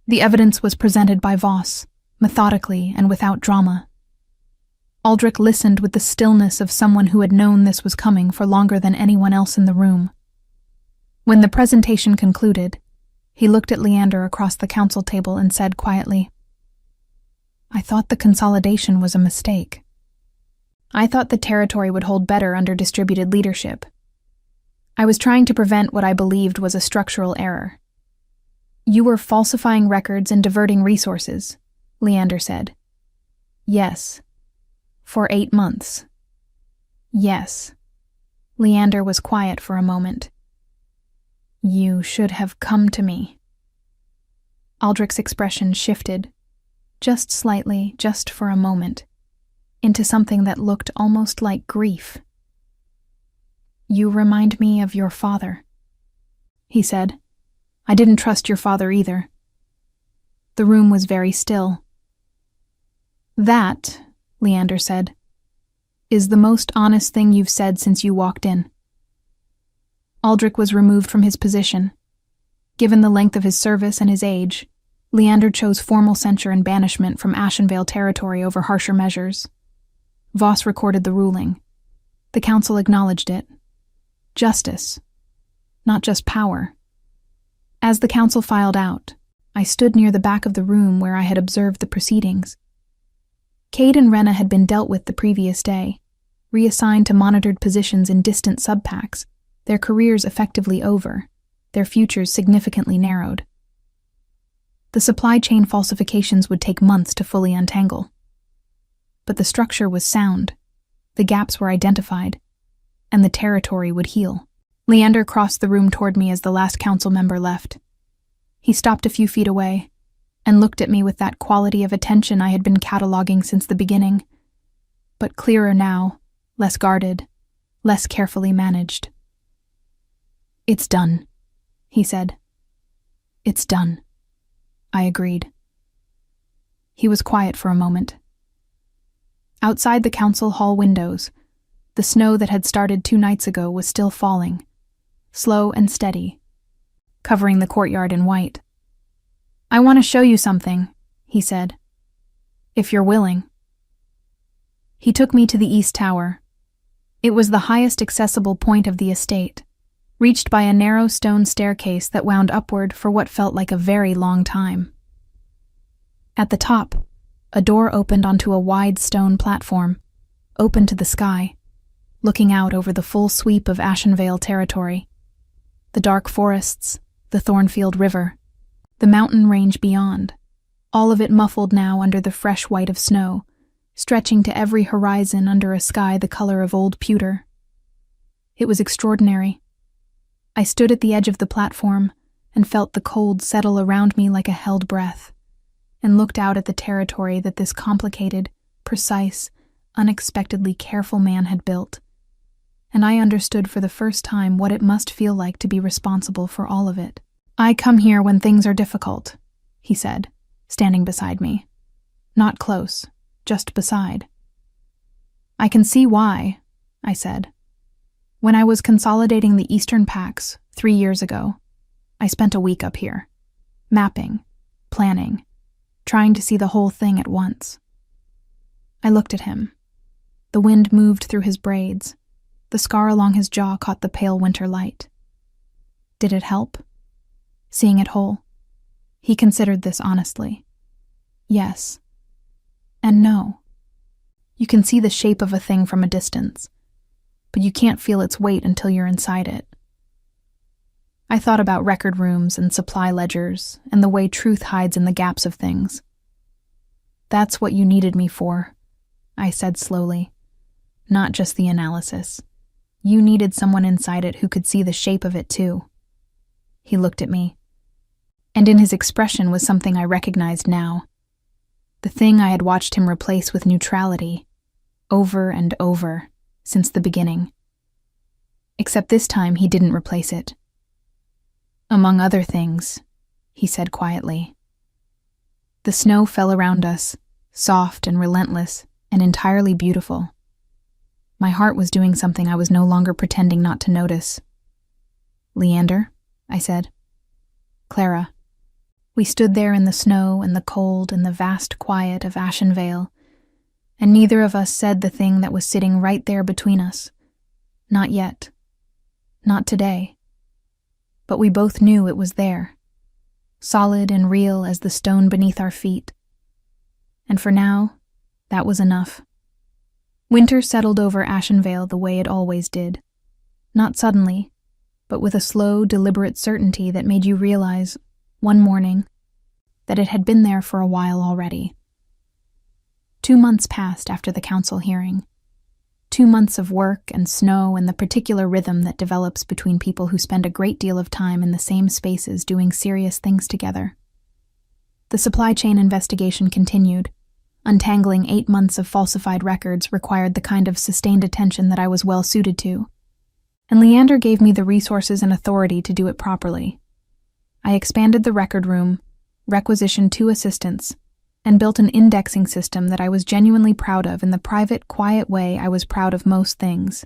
The evidence was presented by Voss, methodically and without drama. Aldrich listened with the stillness of someone who had known this was coming for longer than anyone else in the room. When the presentation concluded, he looked at Leander across the council table and said quietly, I thought the consolidation was a mistake. I thought the territory would hold better under distributed leadership. I was trying to prevent what I believed was a structural error. You were falsifying records and diverting resources, Leander said. Yes. For 8 months. Yes. Leander was quiet for a moment. You should have come to me. Aldrich's expression shifted, just slightly, just for a moment, into something that looked almost like grief. You remind me of your father, he said. I didn't trust your father either. The room was very still. That, Leander said, is the most honest thing you've said since you walked in. Aldrich was removed from his position. Given the length of his service and his age, Leander chose formal censure and banishment from Ashenvale territory over harsher measures. Voss recorded the ruling. The council acknowledged it. Justice, not just power. As the council filed out, I stood near the back of the room where I had observed the proceedings. Cade and Rena had been dealt with the previous day, reassigned to monitored positions in distant subpacks, their careers effectively over, their futures significantly narrowed. The supply chain falsifications would take months to fully untangle. But the structure was sound, the gaps were identified, and the territory would heal. Leander crossed the room toward me as the last council member left. He stopped a few feet away and looked at me with that quality of attention I had been cataloging since the beginning, but clearer now, less guarded, less carefully managed. It's done, he said. It's done. I agreed. He was quiet for a moment. Outside the council hall windows, the snow that had started 2 nights ago was still falling, slow and steady, covering the courtyard in white. I want to show you something, he said, if you're willing. He took me to the East Tower. It was the highest accessible point of the estate, reached by a narrow stone staircase that wound upward for what felt like a very long time. At the top, a door opened onto a wide stone platform, open to the sky, looking out over the full sweep of Ashenvale territory, the dark forests, the Thornfield River, the mountain range beyond, all of it muffled now under the fresh white of snow, stretching to every horizon under a sky the color of old pewter. It was extraordinary. I stood at the edge of the platform and felt the cold settle around me like a held breath, and looked out at the territory that this complicated, precise, unexpectedly careful man had built. And I understood for the first time what it must feel like to be responsible for all of it. I come here when things are difficult, he said, standing beside me. Not close, just beside. I can see why, I said. When I was consolidating the Eastern Packs 3 years ago, I spent a week up here. mapping, planning, trying to see the whole thing at once. I looked at him. The wind moved through his braids. The scar along his jaw caught the pale winter light. Did it help? Seeing it whole? He considered this honestly. Yes. And no. You can see the shape of a thing from a distance, but you can't feel its weight until you're inside it. I thought about record rooms and supply ledgers and the way truth hides in the gaps of things. That's what you needed me for, I said slowly. Not just the analysis. You needed someone inside it who could see the shape of it too. He looked at me, and in his expression was something I recognized now. The thing I had watched him replace with neutrality, over and over, since the beginning. Except this time he didn't replace it. Among other things, he said quietly. The snow fell around us, soft and relentless, and entirely beautiful. My heart was doing something I was no longer pretending not to notice. Leander, I said. Clara. We stood there in the snow and the cold and the vast quiet of Ashenvale, and neither of us said the thing that was sitting right there between us. Not yet. Not today. But we both knew it was there, solid and real as the stone beneath our feet. And for now, that was enough. Winter settled over Ashenvale the way it always did. Not suddenly, but with a slow, deliberate certainty that made you realize, one morning, that it had been there for a while already. 2 months passed after the council hearing. 2 months of work and snow and the particular rhythm that develops between people who spend a great deal of time in the same spaces doing serious things together. The supply chain investigation continued. Untangling 8 months of falsified records required the kind of sustained attention that I was well suited to. And Leander gave me the resources and authority to do it properly. I expanded the record room, requisitioned 2 assistants, and built an indexing system that I was genuinely proud of in the private, quiet way I was proud of most things.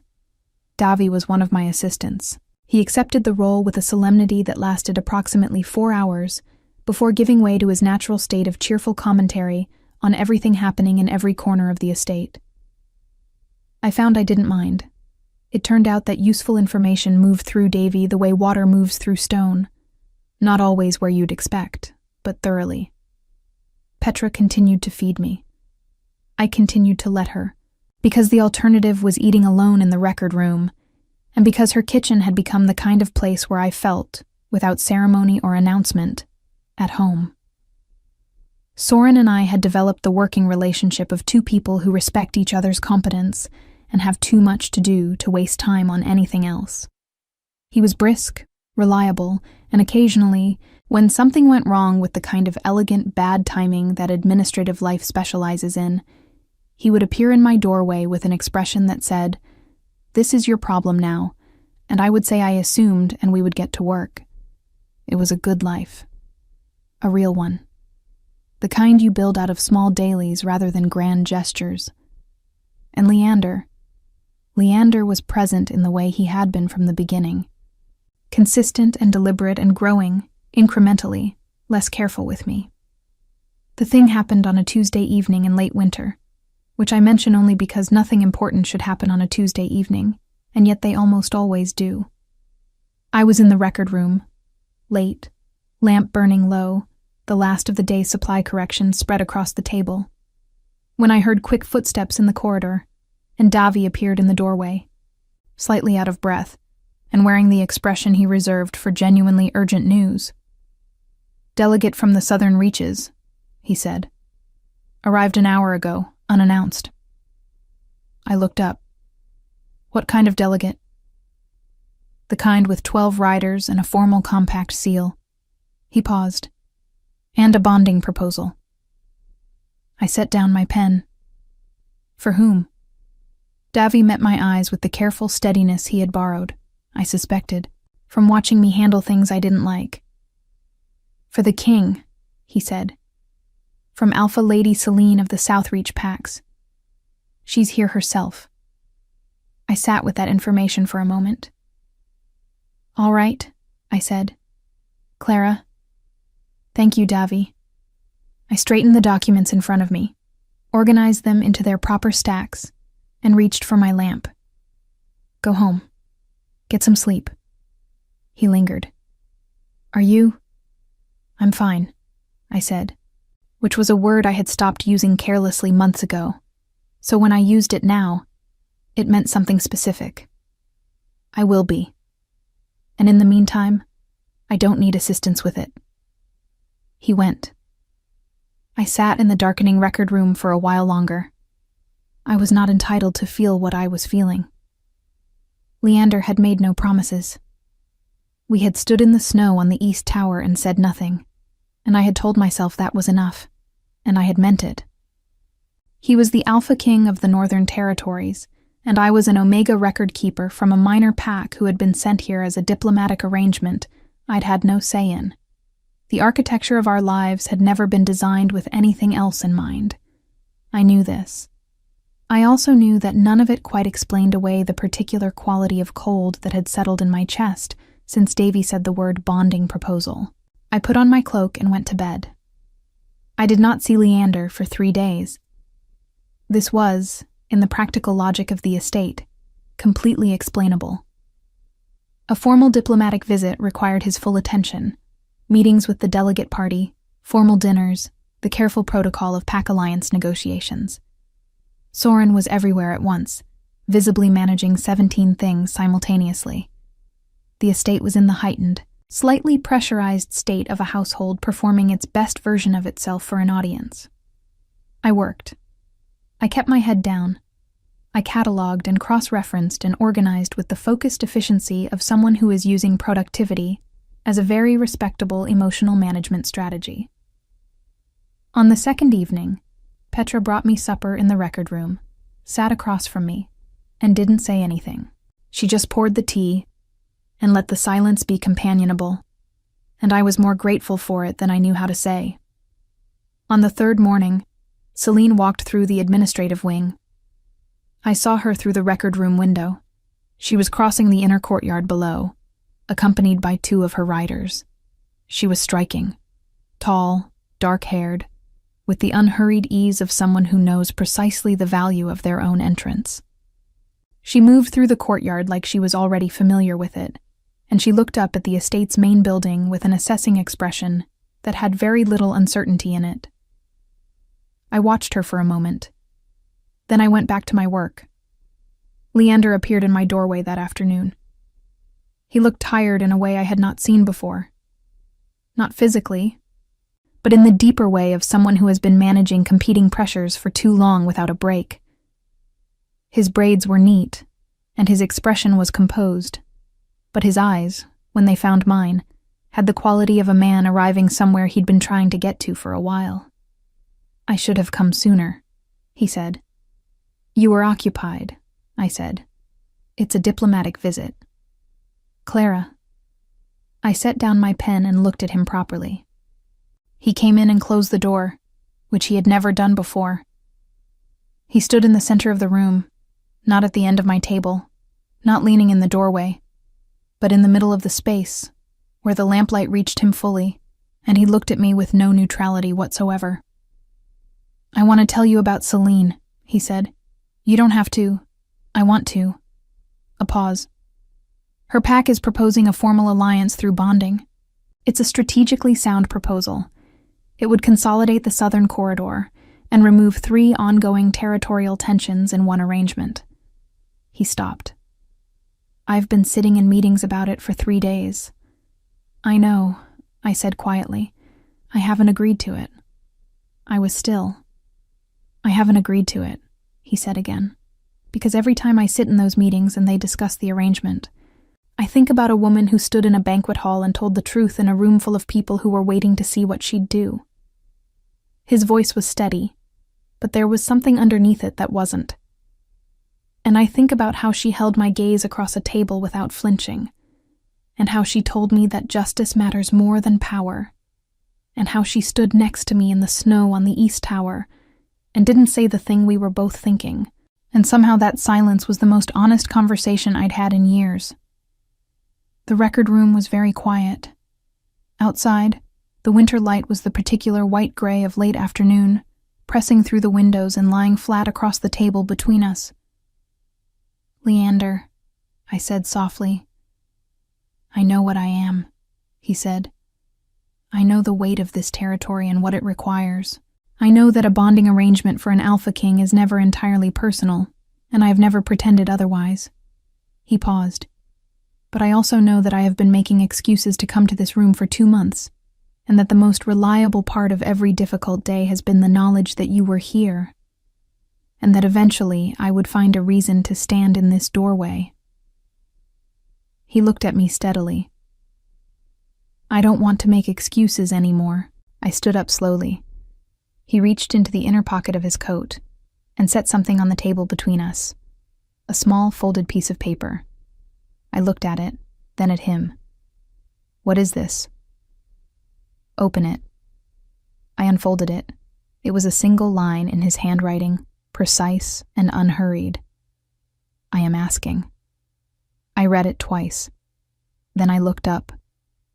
Davi was one of my assistants. He accepted the role with a solemnity that lasted approximately 4 hours before giving way to his natural state of cheerful commentary on everything happening in every corner of the estate. I found I didn't mind. It turned out that useful information moved through Davy the way water moves through stone. Not always where you'd expect, but thoroughly. Petra continued to feed me. I continued to let her, because the alternative was eating alone in the record room, and because her kitchen had become the kind of place where I felt, without ceremony or announcement, at home. Soren and I had developed the working relationship of 2 people who respect each other's competence and have too much to do to waste time on anything else. He was brisk, reliable, and occasionally, when something went wrong with the kind of elegant bad timing that administrative life specializes in, he would appear in my doorway with an expression that said, "This is your problem now," and I would say I assumed and we would get to work. It was a good life. A real one. The kind you build out of small dailies rather than grand gestures. And Leander was present in the way he had been from the beginning. Consistent and deliberate and growing, incrementally, less careful with me. The thing happened on a Tuesday evening in late winter, which I mention only because nothing important should happen on a Tuesday evening, and yet they almost always do. I was in the record room, late, lamp burning low, the last of the day's supply corrections spread across the table, when I heard quick footsteps in the corridor, and Davi appeared in the doorway, slightly out of breath, and wearing the expression he reserved for genuinely urgent news. "Delegate from the Southern Reaches," he said. "Arrived an hour ago, unannounced." I looked up. "What kind of delegate?" "The kind with 12 riders and a formal compact seal." He paused. "And a bonding proposal." I set down my pen. "For whom?" Davi met my eyes with the careful steadiness he had borrowed, I suspected, from watching me handle things I didn't like. "For the king," he said. "From Alpha Lady Celine of the Southreach packs. She's here herself." I sat with that information for a moment. "All right," I said. "Clara?" Thank you, Davi. I straightened the documents in front of me, organized them into their proper stacks, and reached for my lamp. Go home. Get some sleep. He lingered. Are you? I'm fine, I said, which was a word I had stopped using carelessly months ago, so when I used it now, it meant something specific. I will be. And in the meantime, I don't need assistance with it. He went. I sat in the darkening record room for a while longer. I was not entitled to feel what I was feeling. Leander had made no promises. We had stood in the snow on the East Tower and said nothing, and I had told myself that was enough, and I had meant it. He was the Alpha King of the Northern Territories, and I was an Omega record keeper from a minor pack who had been sent here as a diplomatic arrangement I'd had no say in. The architecture of our lives had never been designed with anything else in mind. I knew this. I also knew that none of it quite explained away the particular quality of cold that had settled in my chest since Davy said the word bonding proposal. I put on my cloak and went to bed. I did not see Leander for 3 days. This was, in the practical logic of the estate, completely explainable. A formal diplomatic visit required his full attention, meetings with the delegate party, formal dinners, the careful protocol of pack alliance negotiations. Soren was everywhere at once, visibly managing 17 things simultaneously. The estate was in the heightened, slightly pressurized state of a household performing its best version of itself for an audience. I worked. I kept my head down. I cataloged and cross-referenced and organized with the focused efficiency of someone who is using productivity as a very respectable emotional management strategy. On the second evening, Petra brought me supper in the record room, sat across from me, and didn't say anything. She just poured the tea and let the silence be companionable, and I was more grateful for it than I knew how to say. On the third morning, Celine walked through the administrative wing. I saw her through the record room window. She was crossing the inner courtyard below, accompanied by 2 of her riders. She was striking, tall, dark-haired, with the unhurried ease of someone who knows precisely the value of their own entrance. She moved through the courtyard like she was already familiar with it, and she looked up at the estate's main building with an assessing expression that had very little uncertainty in it. I watched her for a moment. Then I went back to my work. Leander appeared in my doorway that afternoon. He looked tired in a way I had not seen before. Not physically, but in the deeper way of someone who has been managing competing pressures for too long without a break. His braids were neat, and his expression was composed, but his eyes, when they found mine, had the quality of a man arriving somewhere he'd been trying to get to for a while. I should have come sooner, he said. You were occupied, I said. It's a diplomatic visit. Clara. I set down my pen and looked at him properly. He came in and closed the door, which he had never done before. He stood in the center of the room, not at the end of my table, not leaning in the doorway, but in the middle of the space, where the lamplight reached him fully, and he looked at me with no neutrality whatsoever. I want to tell you about Celine, he said. You don't have to. I want to. A pause. Her pack is proposing a formal alliance through bonding. It's a strategically sound proposal. It would consolidate the southern corridor and remove 3 ongoing territorial tensions in one arrangement. He stopped. I've been sitting in meetings about it for 3 days. I know, I said quietly. I haven't agreed to it. I was still. I haven't agreed to it, he said again, because every time I sit in those meetings and they discuss the arrangement, I think about a woman who stood in a banquet hall and told the truth in a room full of people who were waiting to see what she'd do. His voice was steady, but there was something underneath it that wasn't. And I think about how she held my gaze across a table without flinching, and how she told me that justice matters more than power, and how she stood next to me in the snow on the East Tower and didn't say the thing we were both thinking, and somehow that silence was the most honest conversation I'd had in years. The record room was very quiet. Outside, The winter light was the particular white-gray of late afternoon, pressing through the windows and lying flat across the table between us. "Leander," I said softly. "I know what I am," he said. "I know the weight of this territory and what it requires. I know that a bonding arrangement for an Alpha King is never entirely personal, and I have never pretended otherwise." He paused. "But I also know that I have been making excuses to come to this room for 2 months, and that the most reliable part of every difficult day has been the knowledge that you were here, and that eventually I would find a reason to stand in this doorway." He looked at me steadily. "I don't want to make excuses anymore." I stood up slowly. He reached into the inner pocket of his coat and set something on the table between us, a small folded piece of paper. I looked at it, then at him. "What is this?" "Open it." I unfolded it. It was a single line in his handwriting, precise and unhurried. "I am asking." I read it twice. Then I looked up,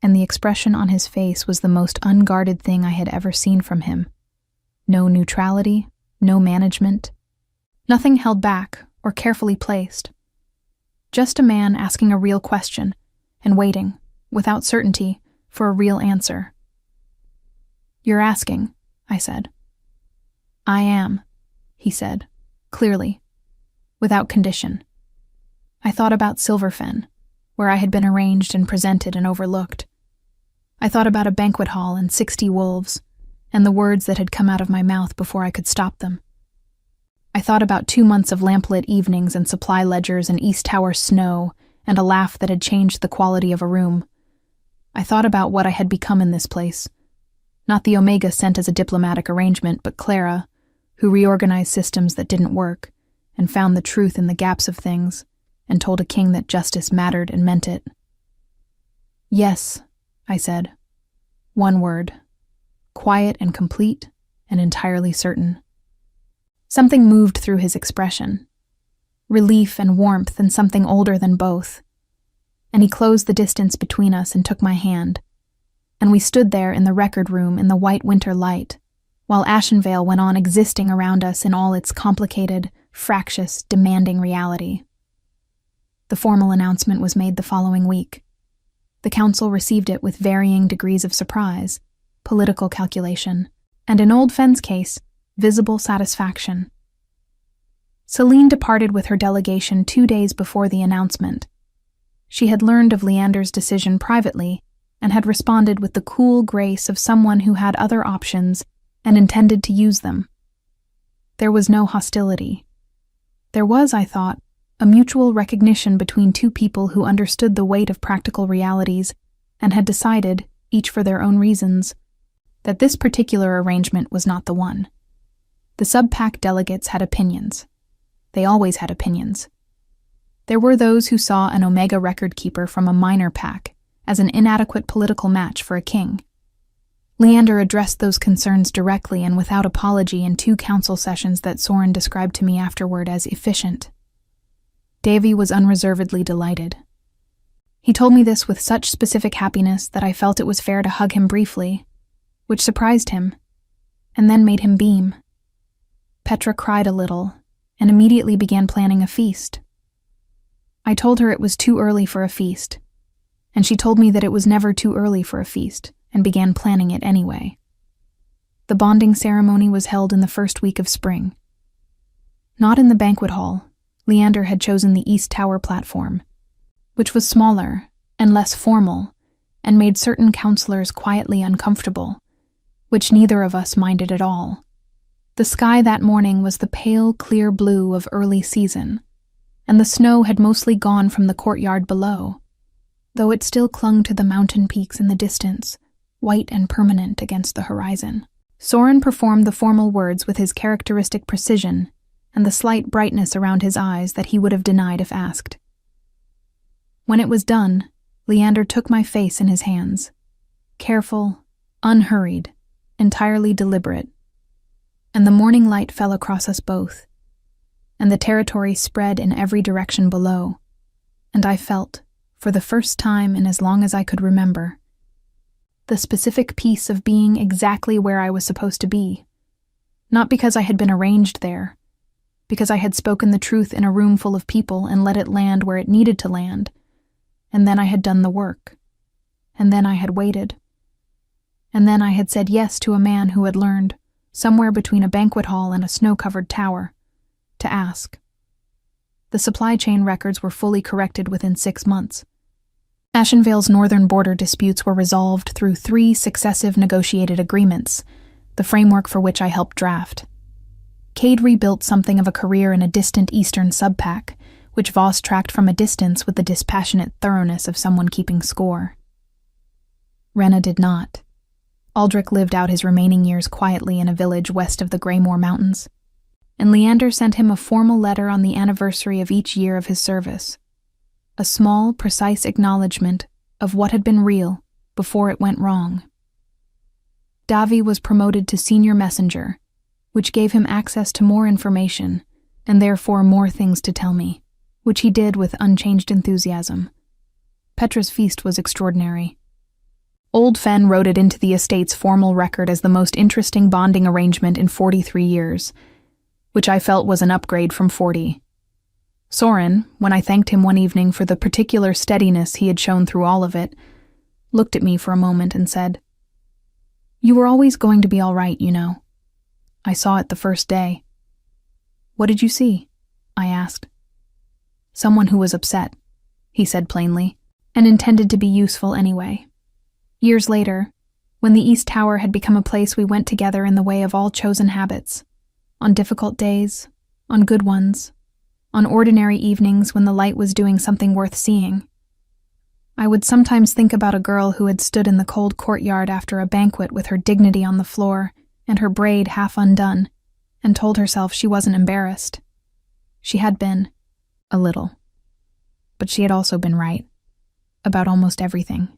and the expression on his face was the most unguarded thing I had ever seen from him. No neutrality, no management, nothing held back or carefully placed. Just a man asking a real question and waiting, without certainty, for a real answer. "You're asking," I said. "I am," he said, clearly, without condition. I thought about Silverfen, where I had been arranged and presented and overlooked. I thought about a banquet hall and 60 wolves, and the words that had come out of my mouth before I could stop them. I thought about 2 months of lamplit evenings and supply ledgers and East Tower snow and a laugh that had changed the quality of a room. I thought about what I had become in this place. Not the Omega sent as a diplomatic arrangement, but Clara, who reorganized systems that didn't work and found the truth in the gaps of things and told a king that justice mattered and meant it. "Yes," I said. One word. Quiet and complete and entirely certain. Something moved through his expression. Relief and warmth and something older than both. And he closed the distance between us and took my hand. And we stood there in the record room in the white winter light, while Ashenvale went on existing around us in all its complicated, fractious, demanding reality. The formal announcement was made the following week. The council received it with varying degrees of surprise, political calculation, and in Old Fenn's case, visible satisfaction. Celine departed with her delegation 2 days before the announcement. She had learned of Leander's decision privately and had responded with the cool grace of someone who had other options and intended to use them. There was no hostility. There was, I thought, a mutual recognition between two people who understood the weight of practical realities and had decided, each for their own reasons, that this particular arrangement was not the one. The sub-pack delegates had opinions. They always had opinions. There were those who saw an Omega record keeper from a minor pack as an inadequate political match for a king. Leander addressed those concerns directly and without apology in 2 council sessions that Soren described to me afterward as efficient. Davy was unreservedly delighted. He told me this with such specific happiness that I felt it was fair to hug him briefly, which surprised him, and then made him beam. Petra cried a little, and immediately began planning a feast. I told her it was too early for a feast, and she told me that it was never too early for a feast, and began planning it anyway. The bonding ceremony was held in the first week of spring. Not in the banquet hall. Leander had chosen the East Tower platform, which was smaller and less formal and made certain counselors quietly uncomfortable, which neither of us minded at all. The sky that morning was the pale, clear blue of early season, and the snow had mostly gone from the courtyard below, though it still clung to the mountain peaks in the distance, white and permanent against the horizon. Soren performed the formal words with his characteristic precision and the slight brightness around his eyes that he would have denied if asked. When it was done, Leander took my face in his hands. Careful, unhurried, entirely deliberate. And the morning light fell across us both, and the territory spread in every direction below, and I felt, for the first time in as long as I could remember, the specific peace of being exactly where I was supposed to be. Not because I had been arranged there, because I had spoken the truth in a room full of people and let it land where it needed to land, and then I had done the work, and then I had waited, and then I had said yes to a man who had learned, somewhere between a banquet hall and a snow-covered tower, to ask. The supply chain records were fully corrected within 6 months. Ashenvale's northern border disputes were resolved through 3 successive negotiated agreements, the framework for which I helped draft. Cade rebuilt something of a career in a distant eastern subpack, which Voss tracked from a distance with the dispassionate thoroughness of someone keeping score. Rena did not. Aldrich lived out his remaining years quietly in a village west of the Greymore Mountains, and Leander sent him a formal letter on the anniversary of each year of his service. A small, precise acknowledgement of what had been real before it went wrong. Davi was promoted to senior messenger, which gave him access to more information, and therefore more things to tell me, which he did with unchanged enthusiasm. Petra's feast was extraordinary. Old Fen wrote it into the estate's formal record as the most interesting bonding arrangement in 43 years, which I felt was an upgrade from 40. Soren, when I thanked him one evening for the particular steadiness he had shown through all of it, looked at me for a moment and said, "You were always going to be all right, you know. I saw it the first day." "What did you see?" I asked. "Someone who was upset," he said plainly, and intended to be useful anyway. Years later, when the East Tower had become a place we went together in the way of all chosen habits, on difficult days, on good ones, on ordinary evenings when the light was doing something worth seeing, I would sometimes think about a girl who had stood in the cold courtyard after a banquet with her dignity on the floor and her braid half undone, and told herself she wasn't embarrassed. She had been, a little. But she had also been right, about almost everything.